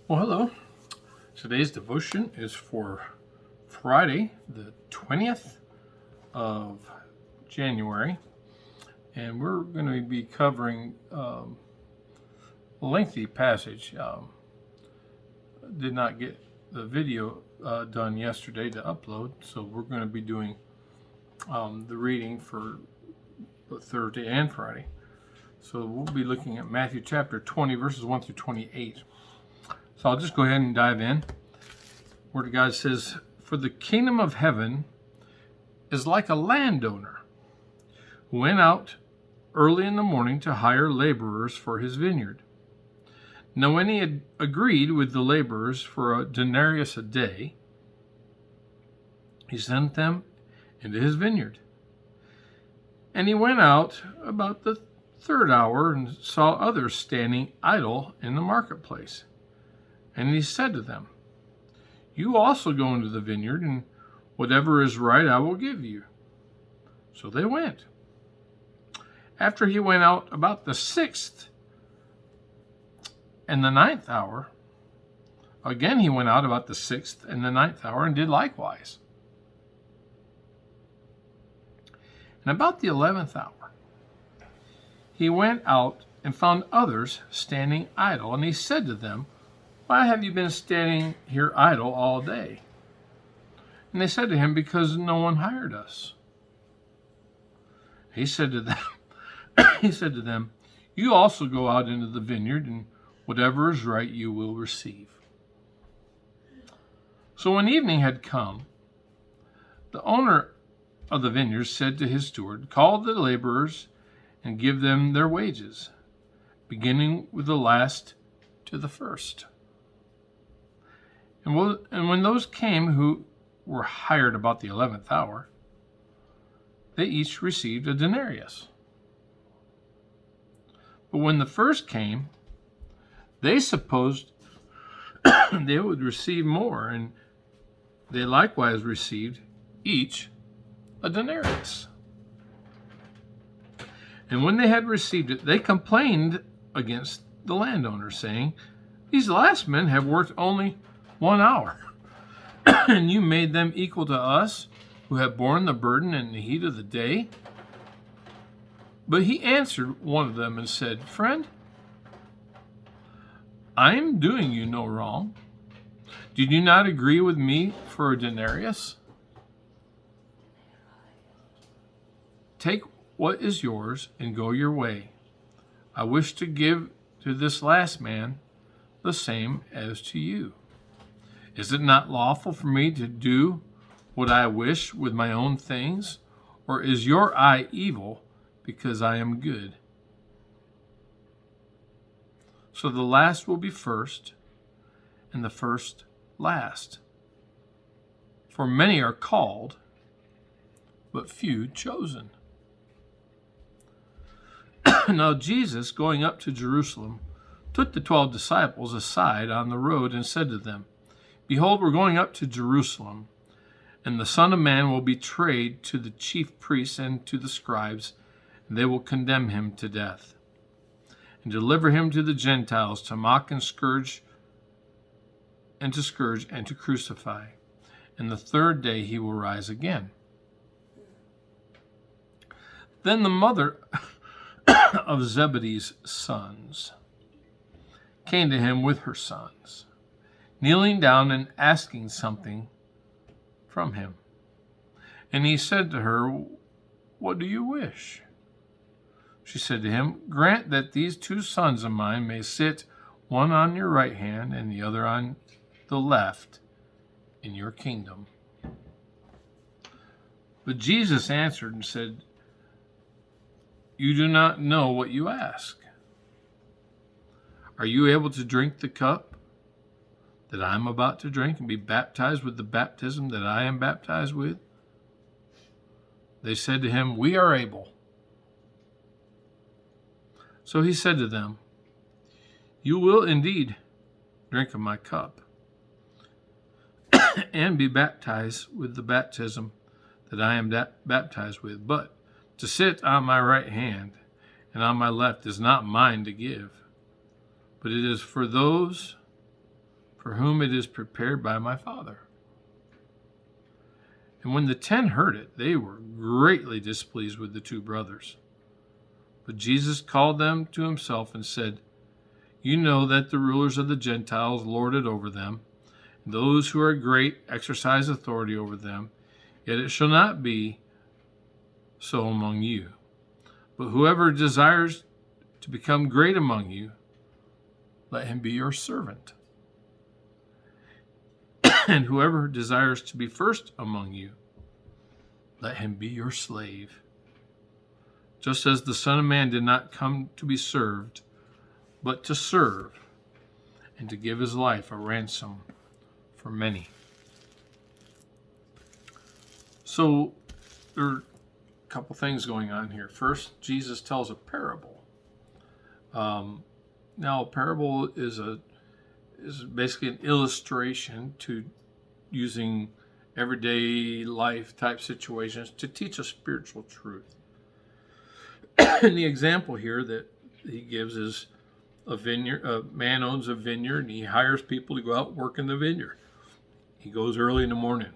Well, hello. Today's devotion is for Friday, the 20th of January, and we're going to be covering a lengthy passage. Did not get the video done yesterday to upload, so we're going to be doing the reading for Thursday and Friday. So we'll be looking at Matthew chapter 20, verses 1 through 28. So I'll just go ahead and dive in. Word of God says, "For the kingdom of heaven is like a landowner who went out early in the morning to hire laborers for his vineyard. Now when he had agreed with the laborers for a denarius a day, he sent them into his vineyard. And he went out about the third hour and saw others standing idle in the marketplace. And he said to them, 'You also go into the vineyard, and whatever is right I will give you.' So they went. After he went out about the sixth and the ninth hour, again he went out about the sixth and the ninth hour and did likewise. And about the 11th hour, he went out and found others standing idle. And he said to them, 'Why have you been standing here idle all day?' And they said to him, 'Because no one hired us.' He said to them, 'You also go out into the vineyard, and whatever is right you will receive.' So when evening had come, the owner of the vineyard said to his steward, 'Call the laborers and give them their wages, beginning with the last to the first.' And when those came who were hired about the 11th hour, they each received a denarius. But when the first came, they supposed they would receive more, and they likewise received each a denarius. And when they had received it, they complained against the landowner, saying, 'These last men have worked only 1 hour, and you made them equal to us, who have borne the burden and the heat of the day.' But he answered one of them and said, 'Friend, I am doing you no wrong. Did you not agree with me for a denarius? Take what is yours and go your way. I wish to give to this last man the same as to you. Is it not lawful for me to do what I wish with my own things? Or is your eye evil because I am good?' So the last will be first, and the first last. For many are called, but few chosen." Now Jesus, going up to Jerusalem, took the 12 disciples aside on the road and said to them, "Behold, we're going up to Jerusalem, and the Son of Man will be betrayed to the chief priests and to the scribes, and they will condemn him to death, and deliver him to the Gentiles to mock and scourge and to crucify. And the third day he will rise again." Then the mother of Zebedee's sons came to him with her sons, kneeling down and asking something from him. And he said to her, "What do you wish?" She said to him, "Grant that these 2 sons of mine may sit, one on your right hand and the other on the left, in your kingdom." But Jesus answered and said, "You do not know what you ask. Are you able to drink the cup that I am about to drink and be baptized with the baptism that I am baptized with?" They said to him, "We are able." So he said to them, "You will indeed drink of my cup and be baptized with the baptism that I am baptized with. But to sit on my right hand and on my left is not mine to give, but it is for those for whom it is prepared by my Father." And when the 10 heard it, they were greatly displeased with the two brothers. But Jesus called them to himself and said, "You know that the rulers of the Gentiles lord it over them, and those who are great exercise authority over them. Yet it shall not be so among you. But whoever desires to become great among you, let him be your servant. And whoever desires to be first among you, let him be your slave. Just as the Son of Man did not come to be served, but to serve, and to give his life a ransom for many." So there are a couple things going on here. First, Jesus tells a parable. Now, a parable is basically an illustration to using everyday life type situations to teach a spiritual truth. And the example here that he gives is a vineyard. A man owns a vineyard and he hires people to go out and work in the vineyard. He goes early in the morning.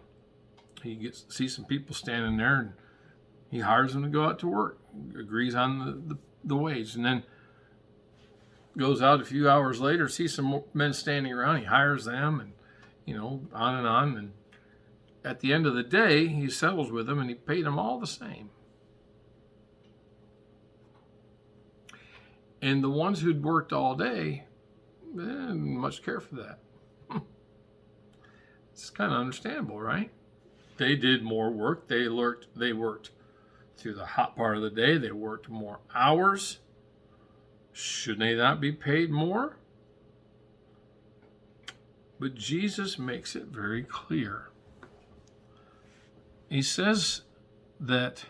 He sees some people standing there and he hires them to go out to work, agrees on the wage, and then goes out a few hours later, sees some more men standing around. He hires them, and on and on. And at the end of the day, he settles with them, and he paid them all the same. And the ones who'd worked all day, they didn't much care for that. It's kind of understandable, right? They did more work. They worked through the hot part of the day. They worked more hours. Should they not be paid more? But Jesus makes it very clear. He says that,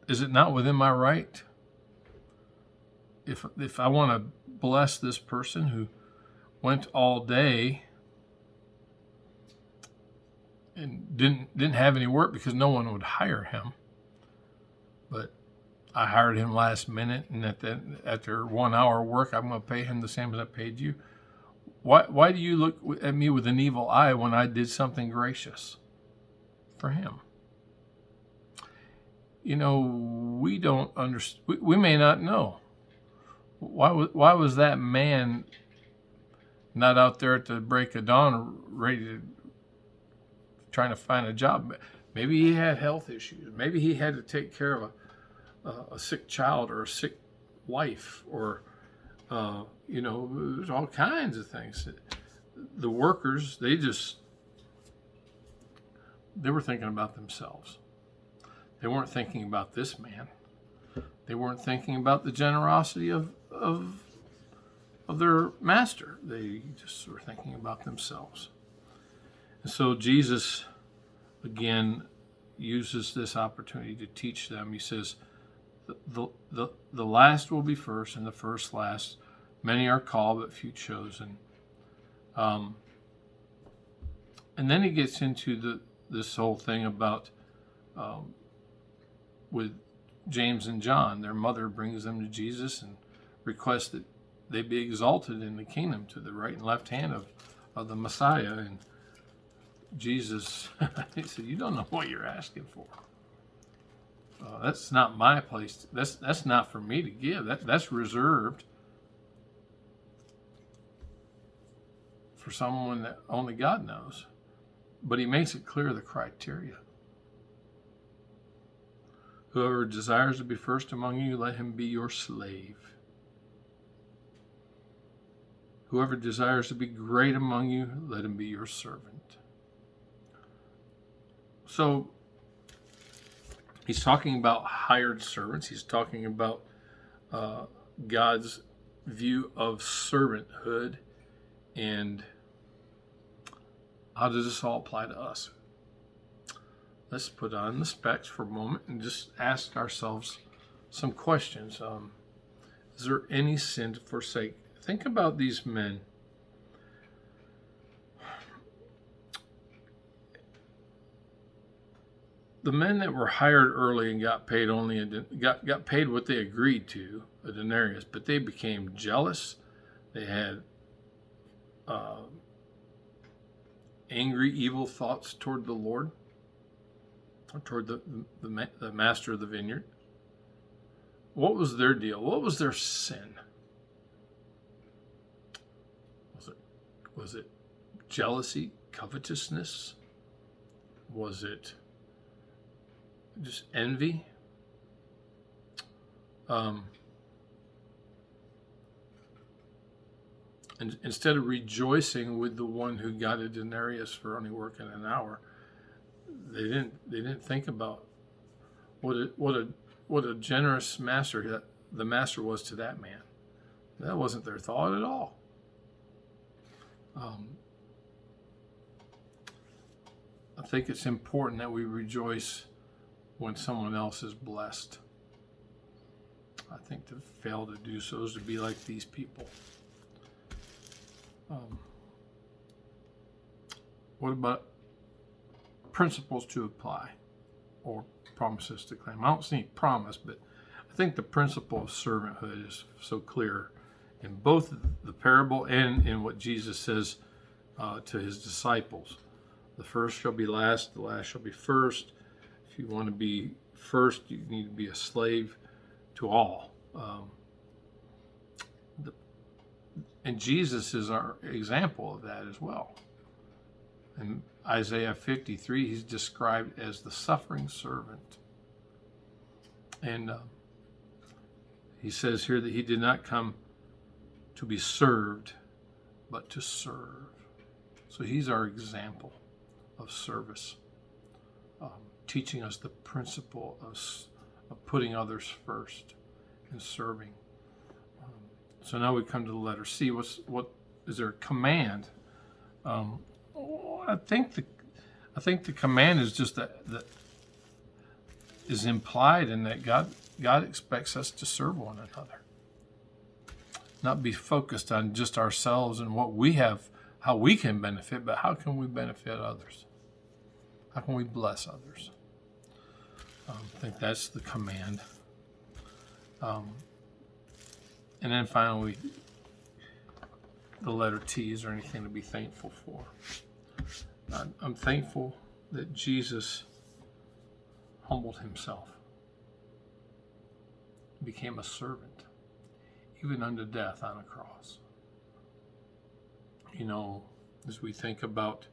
is it not within my right? If I want to bless this person who went all day and didn't have any work because no one would hire him, but I hired him last minute, and after 1 hour work, I'm going to pay him the same as I paid you. Why do you look at me with an evil eye when I did something gracious for him? We don't understand. We may not know. Why was that man not out there at the break of dawn trying to find a job? Maybe he had health issues. Maybe he had to take care of a sick child or a sick wife, or there's all kinds of things. The workers, they were thinking about themselves. They weren't thinking about this man. They weren't thinking about the generosity of their master. They just were thinking about themselves. And so Jesus, again, uses this opportunity to teach them. He says, the last will be first, and the first last. Many are called, but few chosen. And then he gets into this whole thing about with James and John. Their mother brings them to Jesus and requests that they be exalted in the kingdom to the right and left hand of the Messiah. And Jesus, he said, "You don't know what you're asking for. That's not my place. That's not for me to give. That's reserved for someone that only God knows." But he makes it clear the criteria. Whoever desires to be first among you, let him be your slave. Whoever desires to be great among you, let him be your servant. So he's talking about hired servants. He's talking about God's view of servanthood. And how does this all apply to us? Let's put on the specs for a moment and just ask ourselves some questions. Is there any sin to forsake? Think about these men. The men that were hired early and got paid only and got paid what they agreed to. a denarius, but they became jealous. They had angry, evil thoughts toward the Lord, or toward the master of the vineyard. What was their deal? What was their sin? Was it jealousy, covetousness? Was it just envy? And instead of rejoicing with the one who got a denarius for only working an hour, they didn't think about what a generous master the master was to that man. That wasn't their thought at all. I think it's important that we rejoice when someone else is blessed. I think to fail to do so is to be like these people. What about principles to apply or promises to claim? I don't see any promise, but I think the principle of servanthood is so clear in both the parable and in what Jesus says to his disciples. The first shall be last, the last shall be first. If you want to be first, you need to be a slave to all. And Jesus is our example of that as well. In Isaiah 53, he's described as the suffering servant. And he says here that he did not come to be served, but to serve. So he's our example of service, teaching us the principle of putting others first and serving. So now we come to the letter C. What is there a command? I think the command is just that is implied in that God expects us to serve one another, not be focused on just ourselves and what we have, how we can benefit, but how can we benefit others? How can we bless others? I think that's the command. And then finally, the letter T. Is there anything to be thankful for? I'm thankful that Jesus humbled himself, became a servant, even unto death on a cross. You know, as we think about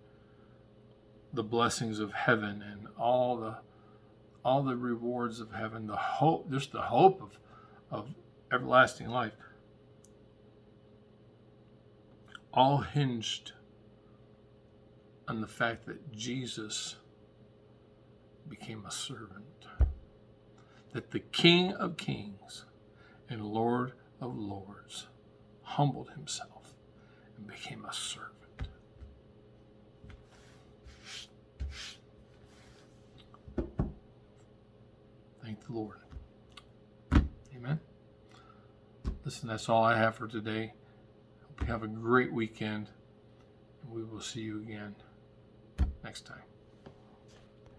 the blessings of heaven and all the rewards of heaven, the hope, just the hope of everlasting life, all hinged on the fact that Jesus became a servant, that the King of Kings and Lord of Lords humbled himself and became a servant. Thank the Lord. Amen. Listen, that's all I have for today. Hope you have a great weekend, and we will see you again next time.